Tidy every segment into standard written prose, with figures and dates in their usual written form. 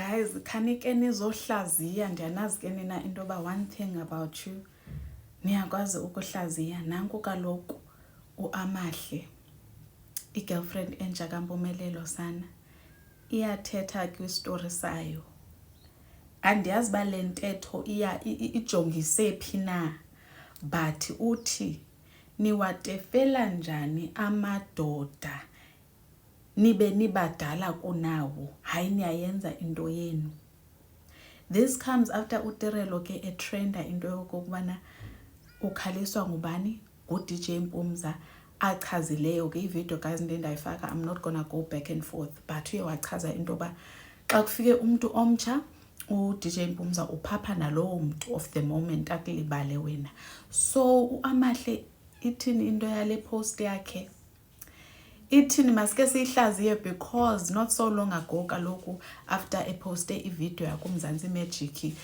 guys, khanike nizohlaziya ndiyanazi ke nina into yoba one thing about you, niyakwazi ukuhlaziya. Nanku kaloku uAmahle, i-girlfriend entsha kaMpumelelo sana, iyathetha kwistory sayo. Andiyazi uba le ntetho ijongise phi na, but uthi niwatefela njani amadoda nibe nibadala kunawo, hayi niyayenza into yenu. This comes after uTirelo ke etrenda into yokokubana ukhaliswa ngubani, ngu-DJ Mpumza, achazileyo ke ivideo guys ndendayifaka. I'm not gonna go back and forth, but uye wachaza into yoba xa kufike umntu omtsha u-DJ Mpumza uphapha nalowo mntu of the moment akulibale wena. So uAmahle ithini into yale post yakhe, ithini masike siyihlaziye, because not so long ago kaloku after eposte ivideo yakuMzansi Magic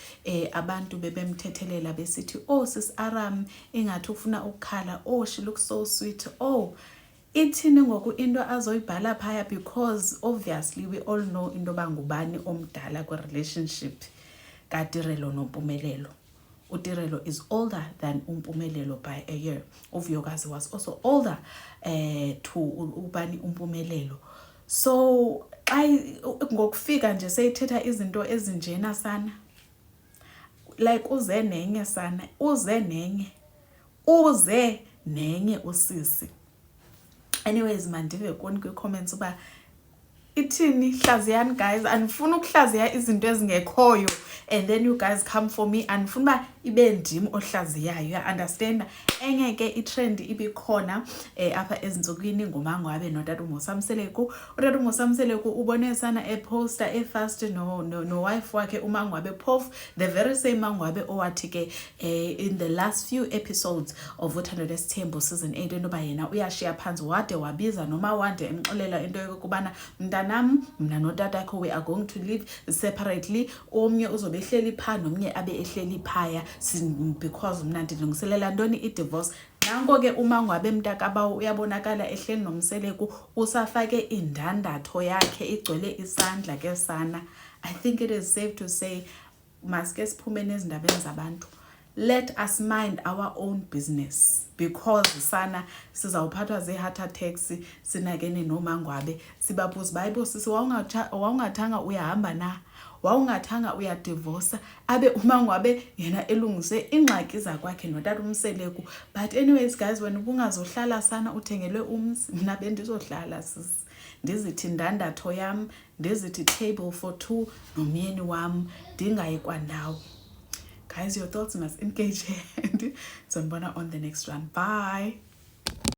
abantu bebemthethelela besithi, oh sis Aram ingathi ufuna ukukhala, oh she looks so sweet, oh ithini ngoku into azoyibhala phaya, because obviously we all know into yoba ngubani omdala kwi-relationship kaTirelo noMpumelelo. uTirelo is older than uMpumelelo by a year. Uvuyokazi was also older to ubani uMpumelelo. So ngokufika nje seyithetha izinto ezinjena sana, like uze nenye sana, uze nenye usisi. Anyways mandive kuni kwi-comments uba ithini, hlaziyani guys, andifuna ukuhlaziya izinto ezingekhoyo and then you guys come for me, andifuna uba ibe ndim ohlaziyayo, ya understand. Enye ke itrend ibikhona apha ezintsukwini ngumangwabe noTata uMosamseleku. uTata uMosamseleku ubone sana eposter efast no wife wakhe umangwabe phofu, the very same mangwabe owathi ke in the last few episodes of Uthando Lesithembu season 8 into yoba yena uyashiya phansi, wade wabiza noma wande emxolela into yokubana mntanam mna notatakho we are going to live separately, omnye uzobe ehleli phaa nomnye abe ehleli phaya because mna ndilungiselela ntoni i-divorce. Nanko ke umangwabe mntakabawo uyabonakala ehleli nomseleku, usafake indandatho yakhe igcwele isandla ke sana. I think it is safe to say maske siphume nezindabeni zabantu, let us mind our own business, because sana sizawuphathwa zii-heart attacks sinakene nomangwabe sibabuza bayibo sisi wawungathanga uyahamba na, wawungathanga uyadivorsa, abe umangwabe yena elungise ingxaki zakwakhe noTata uMseleku. But anyways guys, wena ubungazohlala sana uthengelwe umzi, mna bendizohlala sisi ndizithi ndandatho yam, ndizithi table for two nomyeni wam, ndingayi kwandawo. Guys, your thoughts must engage and on the next one. Bye.